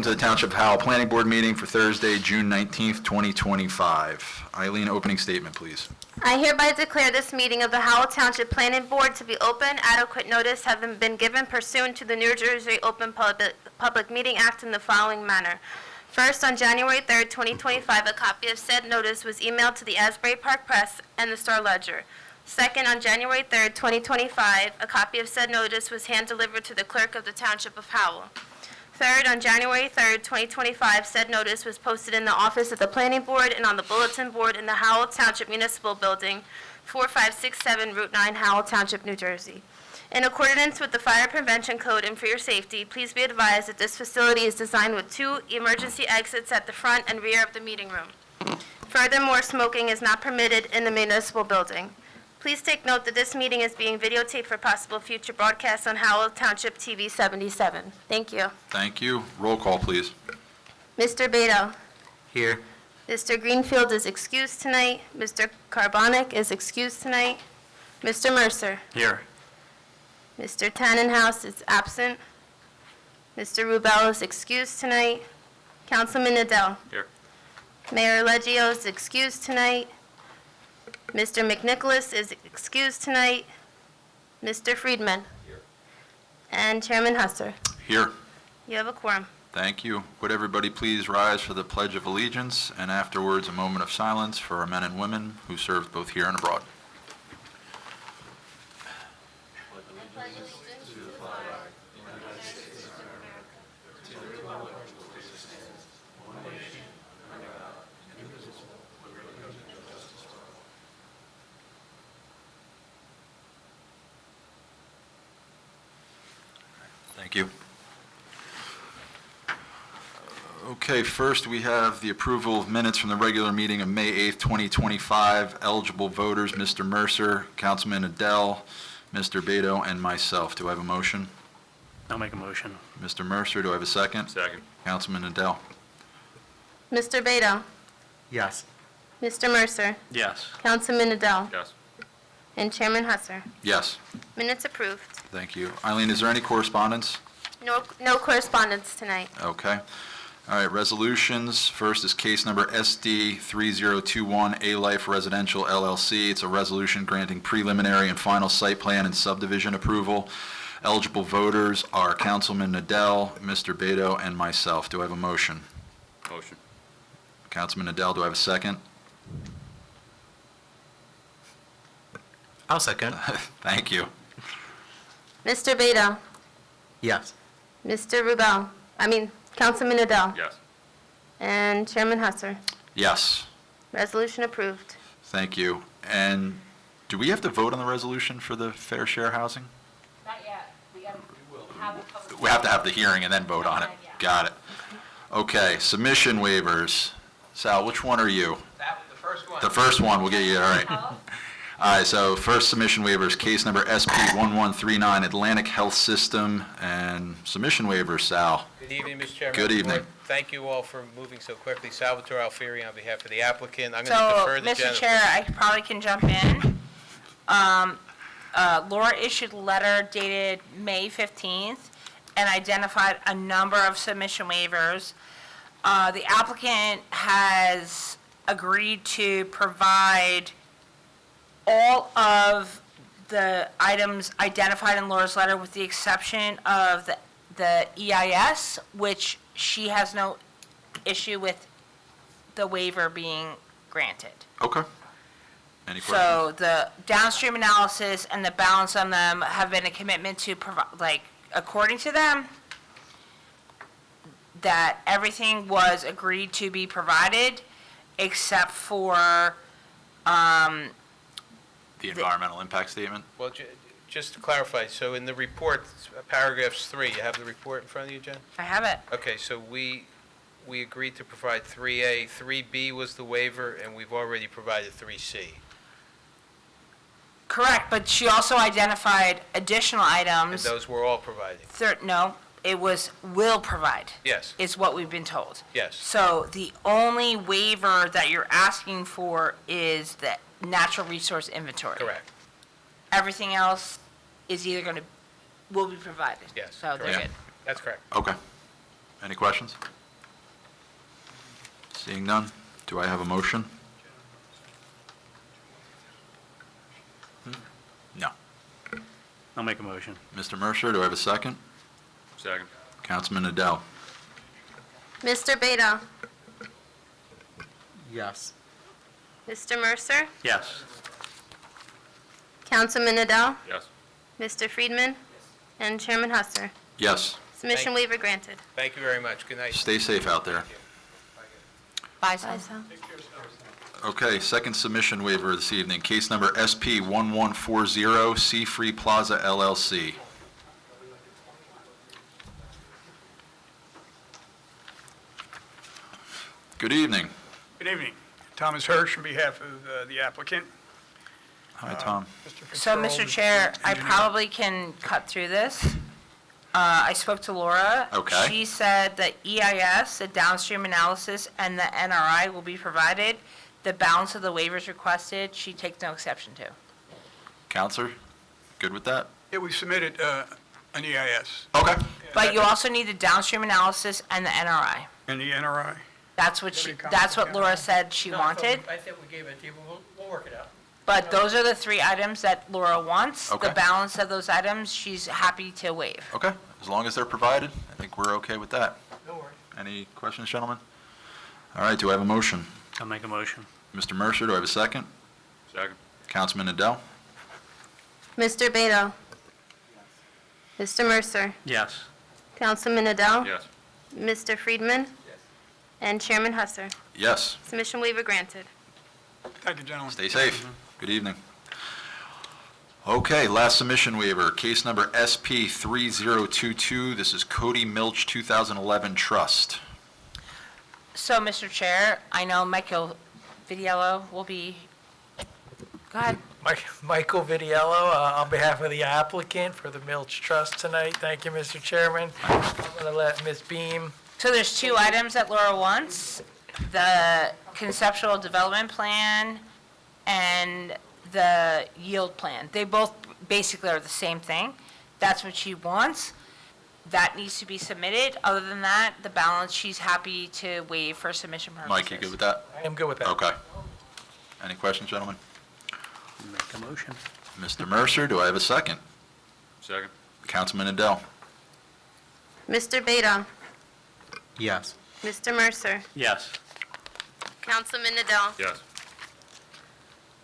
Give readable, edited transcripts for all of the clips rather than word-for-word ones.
to the Township of Howell Planning Board meeting for Thursday, June 19th, 2025. Eileen, opening statement, please. I hereby declare this meeting of the Howell Township Planning Board to be open. Adequate notice having been given pursuant to the New Jersey Open Public Meeting Act in the following manner. First, on January 3rd, 2025, a copy of said notice was emailed to the Asbury Park Press and the Star Ledger. Second, on January 3rd, 2025, a copy of said notice was hand-delivered to the clerk of the Township of Howell. Third, on January 3rd, 2025, said notice was posted in the office of the Planning Board and on the bulletin board in the Howell Township Municipal Building, 4567 Route 9, Howell Township, New Jersey. In accordance with the Fire Prevention Code and for your safety, please be advised that this facility is designed with 2 emergency exits at the front and rear of the meeting room. Furthermore, smoking is not permitted in the municipal building. Please take note that this meeting is being videotaped for possible future broadcasts on Howell Township TV 77. Thank you. Thank you. Roll call, please. Mr. Beto. Here. Mr. Greenfield is excused tonight. Mr. Carbonic is excused tonight. Mr. Mercer. Here. Mr. Tannenhouse is absent. Mr. Rubel is excused tonight. Councilman Nadell. Here. Mayor Leggio is excused tonight. Mr. McNicholas is excused tonight. Mr. Friedman. Here. And Chairman Husser. Here. You have a quorum. Thank you. Would everybody please rise for the Pledge of Allegiance, and afterwards a moment of silence for our men and women who served both here and abroad. Thank you. Okay, first we have the approval of minutes from the regular meeting of May 8th, 2025. Eligible voters, Mr. Mercer, Councilman Adele, Mr. Beto, and myself. Do I have a motion? I'll make a motion. Mr. Mercer, do I have a second? Second. Councilman Adele. Mr. Beto. Yes. Mr. Mercer. Yes. Councilman Adele. Yes. And Chairman Husser. Yes. Minutes approved. Thank you. Eileen, is there any correspondence? No correspondence tonight. Okay. All right, resolutions. First is case number SD 3021, A-Life Residential LLC. It's a resolution granting preliminary and final site plan and subdivision approval. Eligible voters are Councilman Nadell, Mr. Beto, and myself. Do I have a motion? Motion. Councilman Nadell, do I have a second? I'll second. Thank you. Mr. Beto. Yes. Mr. Rubel. Councilman Adele. Yes. And Chairman Husser. Yes. Resolution approved. Thank you. And do we have to vote on the resolution for the fair share housing? Not yet. We have a public. We have to have the hearing and then vote on it. Yeah. Got it. Okay, submission waivers. Sal, which one are you? That was the first one. The first one, we'll get you, all right. Hello? All right, so first submission waivers, case number SP1139, Atlantic Health System, and submission waivers, Sal. Good evening, Mr. Chairman. Good evening. Thank you all for moving so quickly. Salvatore Alfieri on behalf of the applicant. I'm going to So, defer to Jennifer. Mr. Chair, I probably can jump in. Laura issued a letter dated May 15th and identified a number of submission waivers. The applicant has agreed to provide all of the items identified in Laura's letter with the exception of the EIS, which she has no issue with the waiver being granted. Okay. Any questions? So the downstream analysis and the balance on them have been a commitment to provide, according to them, that everything was agreed to be provided except for, The environmental impact statement? Well, just to clarify, so in the report, paragraphs 3, you have the report in front of you, Jen? I have it. Okay, so we agreed to provide 3A. 3B was the waiver, and we've already provided 3C. Correct, but she also identified additional And items. those were all provided. No, it was will provide. Yes. Is what we've been told. Yes. So the only waiver that you're asking for is the natural resource inventory. Correct. Everything else is either will be provided. Yes, So they're correct. good. That's correct. Okay. Any questions? Seeing none, do I have a motion? No. I'll make a motion. Mr. Mercer, do I have a second? Second. Councilman Adele? Mr. Beto? Yes. Mr. Mercer? Yes. Councilman Adele? Yes. Mr. Friedman? And Chairman Husser. Yes. Submission Thank- waiver granted. Thank you very much. Good night. Stay safe out there. Bye, Sal. Okay, second submission waiver this evening, case number SP 1140, Seafree Plaza LLC. Good evening. Good evening. Thomas Hirsch on behalf of the applicant. Hi, Tom. So, Fitzgerald, Mr. Chair, I engineer. probably can cut through this. I spoke to Laura. Okay. She said that EIS, the downstream analysis, and the NRI will be provided. The balance of the waivers requested, she takes no exception to. Counselor, good with that? Yeah, we submitted an EIS Okay. But you also need the downstream analysis and the NRI. and the NRI. That's what Laura said she wanted. I think we gave it to you, but we'll work it out. But those are the three items that Laura wants. Okay. The balance of those items, she's happy to waive. Okay, as long as they're provided, I think we're okay with that. No worries. Any questions, gentlemen? All right, do I have a motion? I'll make a motion. Mr. Mercer, do I have a second? Second. Councilman Adele? Mr. Beto? Mr. Mercer? Yes. Councilman Adele? Yes. Mr. Friedman? And Chairman Husser. Yes. Submission waiver granted. Thank you, gentlemen. Stay safe. Good evening. Okay, last submission waiver, case number SP 3022. This is Cody Milch 2011 Trust. So, Mr. Chair, I know Michael Vidiello will be, go ahead. Michael Vidiello, on behalf of the applicant for the Milch Trust tonight. Thank you, Mr. Chairman. I'm going to let Ms. Beam. So there's two items that Laura wants, the conceptual development plan and the yield plan. They both basically are the same thing. That's what she wants. That needs to be submitted. Other than that, the balance, she's happy to waive for submission purposes. Mike, you good with that? I am good with that. Okay. Any questions, gentlemen? Make a motion. Mr. Mercer, do I have a second? Second. Councilman Adele? Mr. Beto? Yes. Mr. Mercer? Yes. Councilman Adele? Yes.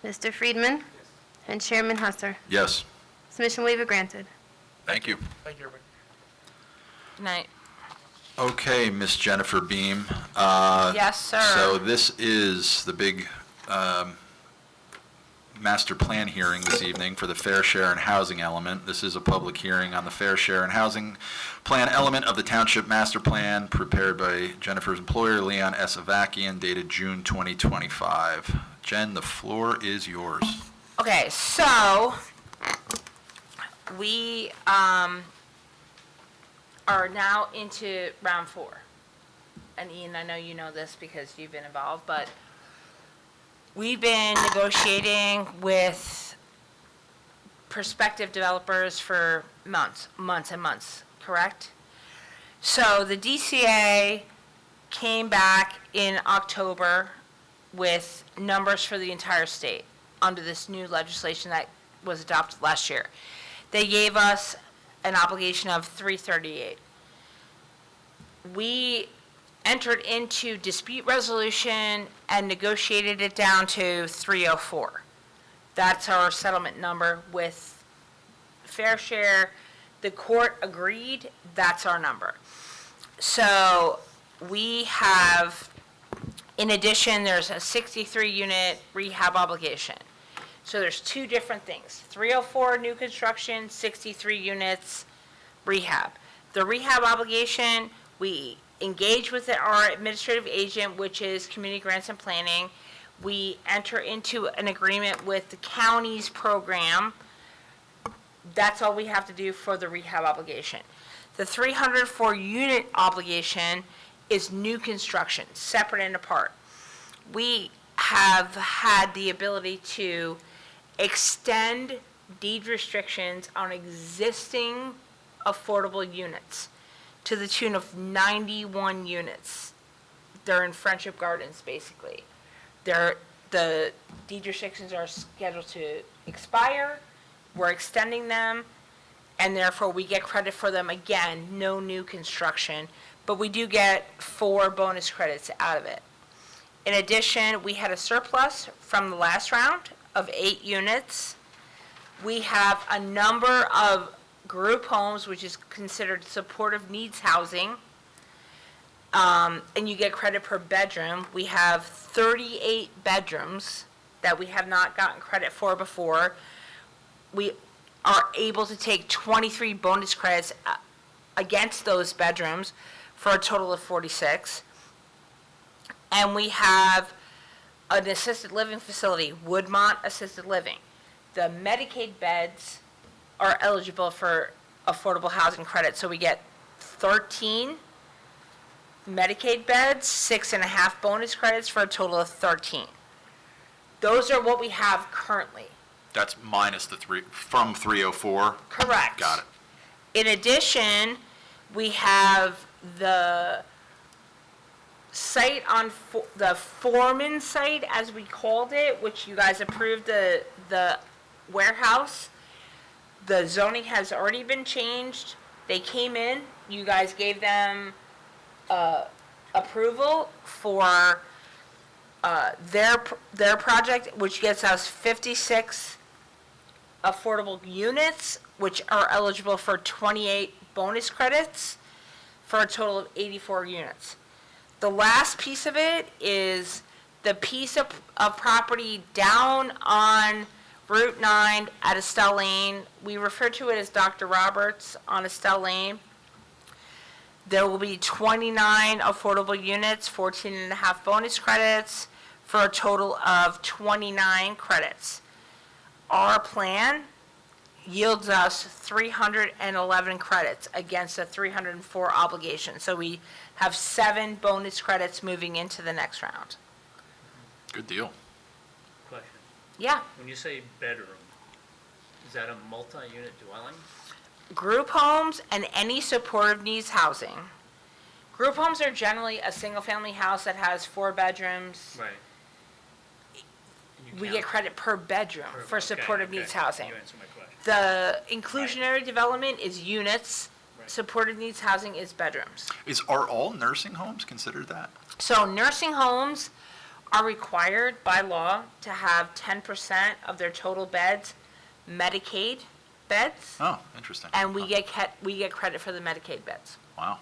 Mr. Friedman? And Chairman Husser. Yes. Submission waiver granted. Thank you. Thank you, everybody. Good night. Okay, Miss Jennifer Beam. Yes, sir. So this is the big master plan hearing this evening for the fair share and housing element. This is a public hearing on the fair share and housing plan element of the township master plan prepared by Jennifer's employer, Leon S. Avakian, dated June 2025. Jen, the floor is yours. Okay, so we are now into round 4. And Ian, I know you know this because you've been involved, but we've been negotiating with prospective developers for months and months, correct? So the DCA came back in October with numbers for the entire state under this new legislation that was adopted last year. They gave us an obligation of 338. We entered into dispute resolution and negotiated it down to 304. That's our settlement number with fair share. The court agreed, that's our number. So we have, in addition, there's a 63-unit rehab obligation. So there's two different things, 304 new construction, 63 units rehab. The rehab obligation, we engage with our administrative agent, which is Community Grants and Planning. We enter into an agreement with the county's program. That's all we have to do for the rehab obligation. The 304-unit obligation is new construction, separate and apart. We have had the ability to extend deed restrictions on existing affordable units to the tune of 91 units. they're in Friendship Gardens, basically. The deed restrictions are scheduled to expire, we're extending them, and therefore we get credit for them again, no new construction, but we do get 4 bonus credits out of it. In addition, we had a surplus from the last round of 8 units. We have a number of group homes, which is considered supportive needs housing, and you get credit per bedroom. We have 38 bedrooms that we have not gotten credit for before. We are able to take 23 bonus credits against those bedrooms for a total of 46. And we have an assisted living facility, Woodmont Assisted Living. The Medicaid beds are eligible for affordable housing credit, so we get 13 Medicaid beds, 6.5 bonus credits for a total of 13. Those are what we have currently. That's minus the 3, from 304? Correct. Got it. In addition, we have the site on, the Foreman site, as we called it, which you guys approved the warehouse. The zoning has already been changed. They came in, you guys gave them approval for their project, which gets us 56 affordable units, which are eligible for 28 bonus credits, for a total of 84 units. The last piece of it is the piece of property down on Route 9 at Estelle Lane. We refer to it as Dr. Roberts on Estelle Lane. There will be 29 affordable units, 14.5 bonus credits, for a total of 29 credits. Our plan yields us 311 credits against a 304 obligation. So we have 7 bonus credits moving into the next round. Good deal. Question. Yeah. When you say bedroom, is that a multi-unit dwelling? Group homes and any supportive needs housing. Group homes are generally a single-family house that has 4 bedrooms. Right. And you We count get credit per bedroom per- for okay, supportive okay. needs housing. You answered my question. The inclusionary development is units. Right. Supportive needs housing is bedrooms. Are all nursing homes considered that? So nursing homes are required by law to have 10% of their total beds Medicaid beds, Oh, interesting. and we get credit for the Medicaid beds. Wow.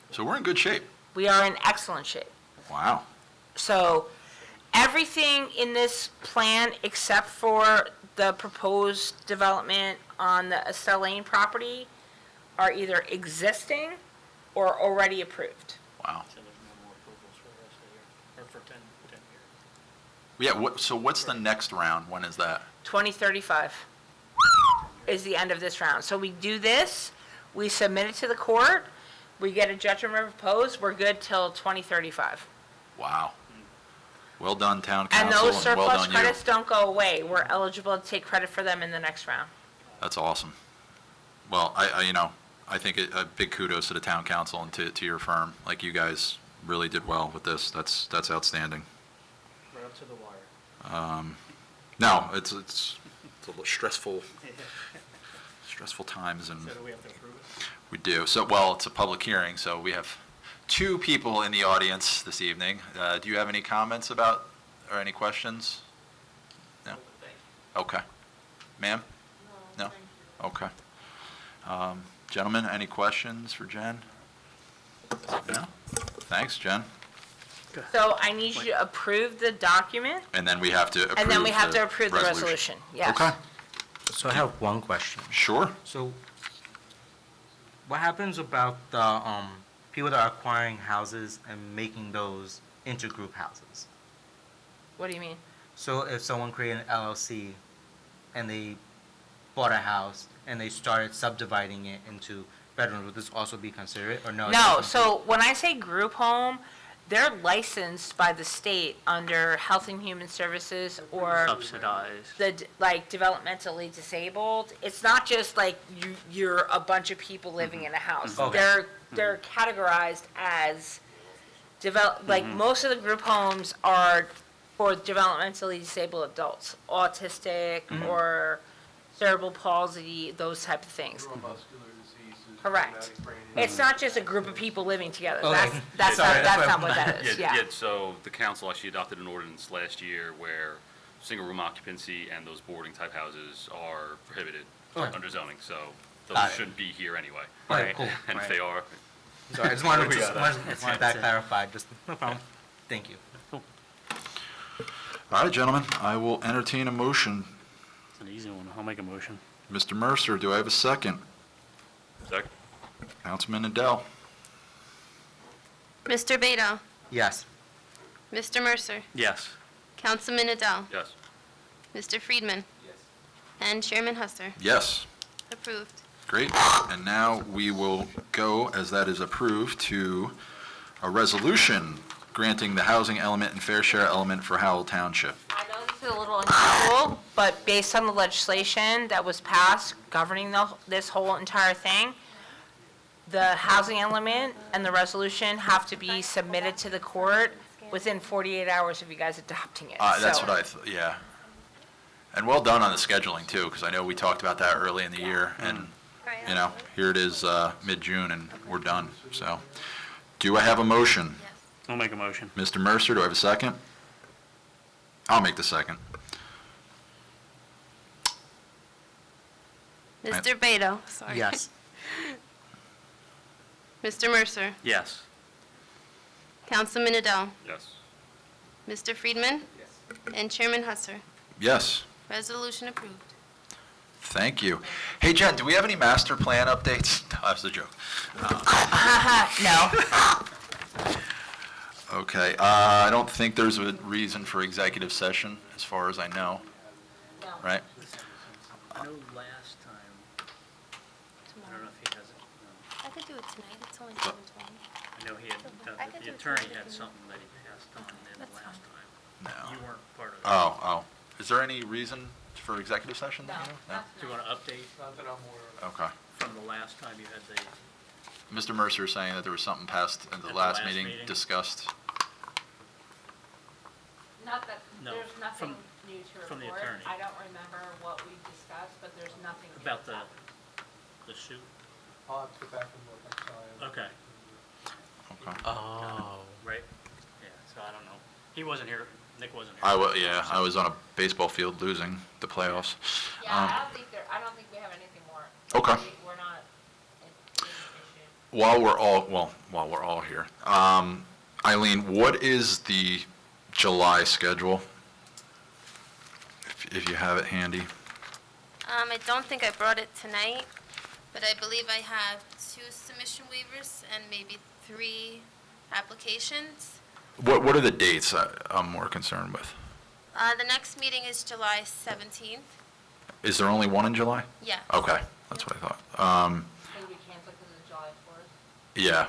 So we're in good shape. We are in excellent shape. Wow. So everything in this plan except for the proposed development on the Estelle Lane property are either existing or already approved. Wow. So there's no more approvals for the rest of the year, or for 10 years? Yeah, so what's the next round? When is that? 2035 is the end of this round. So we do this, we submit it to the court, we get a judgment proposed, we're good till 2035. Wow. Well done, town And council, those and well surplus done you. credits don't go away. We're eligible to take credit for them in the next round. That's awesome. Well, I think a big kudos to the town council and to your firm. Like, you guys really did well with this. That's outstanding. Right up to the wire. No, it's a little stressful times, and So do we have to approve it? we do. So, well, it's a public hearing, so we have 2 people in the audience this evening. Do you have any comments about, or any questions? No? Okay. Ma'am? No? Okay. Gentlemen, any questions for Jen? No? Thanks, Jen. So I need you to approve the document, And then we have to approve and then we have to approve the resolution. Yes. Okay, So I have one question. sure. So what happens about the people that are acquiring houses and making those intergroup houses? What do you mean? So if someone created an LLC and they bought a house and they started subdividing it into bedrooms, would this also be considered, or no? it No, doesn't? so when I say group home, they're licensed by the state under Health and Human Services or Subsidized. like developmentally disabled. It's not just like you're a bunch of people living in a house. Okay. They're categorized as most of the group homes are for developmentally disabled adults, autistic or cerebral palsy, those type of things. Neuromuscular diseases. Correct. traumatic brain It's not just a group of people living together. Okay. That's Sorry, not that's what that is, yeah. So the council actually adopted an ordinance last year where single-room occupancy and those boarding-type houses are prohibited Okay. under zoning, so Got those it. shouldn't be here anyway. Alright, cool. And if Alright. they are, Sorry, I just wanted We to, got that. wanted that clarified, just, no problem. Thank you. All right, gentlemen, I will entertain a motion. It's an easy one. I'll make a motion. Mr. Mercer, do I have a second? second? Councilman Adele? Mr. Beto? Yes. Mr. Mercer? Yes. Councilman Adele? Yes. Mr. Friedman? Yes. And Chairman Husser. Yes. Approved. Great. And now we will go, as that is approved, to a resolution granting the housing element and fair share element for Howell Township. I know this is a little unusual, but based on the legislation that was passed governing this whole entire thing, the housing element and the resolution have to be submitted to the court within 48 hours of you guys adopting it. That's So- what I, yeah. And well done on the scheduling, too, because I know we talked about that early in the year, and, you know, here it is, mid-June, and we're done, so. Do I have a motion? I'll make a motion. Mr. Mercer, do I have a second? I'll make the second. Mr. Beto? Sorry. Yes. Mr. Mercer? Yes. Councilman Adele? Yes. Mr. Friedman? And Chairman Husser. Yes. Resolution approved. Thank you. Hey, Jen, do we have any master plan updates? No, that was a joke. No. Okay, I don't think there's a reason for executive session, as far as I know, right? I know last time, I don't know if he has it, no. I could do it tonight. It's only 7:20. I know he had, I could the do it attorney tonight. had something that he passed on in the That's last No. time. You weren't part of it. Oh. Is there any reason for executive session? No. No? Do you want to update Not that I'm aware of. Okay. from the last time you had the, Mr. Mercer is saying that there was something passed at the At the last last meeting meeting? discussed. Not that, No, there's nothing from- new to from the report. attorney. I don't remember what we discussed, but there's nothing new. about that's the suit? I'll have to go back and look, I'm sorry. Okay, Okay. Oh. right? Yeah, so I don't know. He wasn't here, Nick wasn't here. I was on a baseball field losing the playoffs. Yeah, I don't think we have anything more. Okay. We're not, it's an issue. While we're all here, Eileen, what is the July schedule? If you have it handy. I don't think I brought it tonight, but I believe I have 2 submission waivers and maybe 3 applications. What are the dates I'm more concerned with? The next meeting is July 17th. Is there only one in July? Yeah. Okay, that's what I thought. Maybe we cancel because of July 4th. Yeah.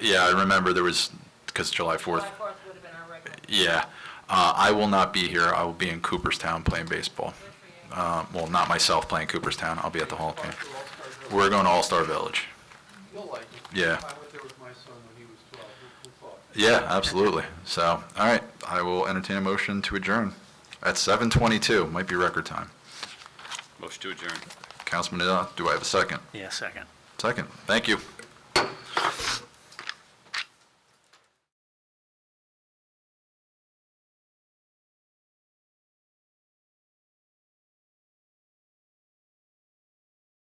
Yeah, I remember there was, because July 4th. July 4th would have been our regular. Yeah. I will not be here. I will be in Cooperstown playing baseball. Good for you. Well, not myself playing Cooperstown. I'll be at the Hall of Fame. We're going to All-Star Village. You'll like it. Yeah. I went there with my son when he was 12. Who thought? Yeah, absolutely. So, all right, I will entertain a motion to adjourn at 7:22. Might be record time. Motion to adjourn. Councilman, do I have a second? Yeah, second. Second. Thank you.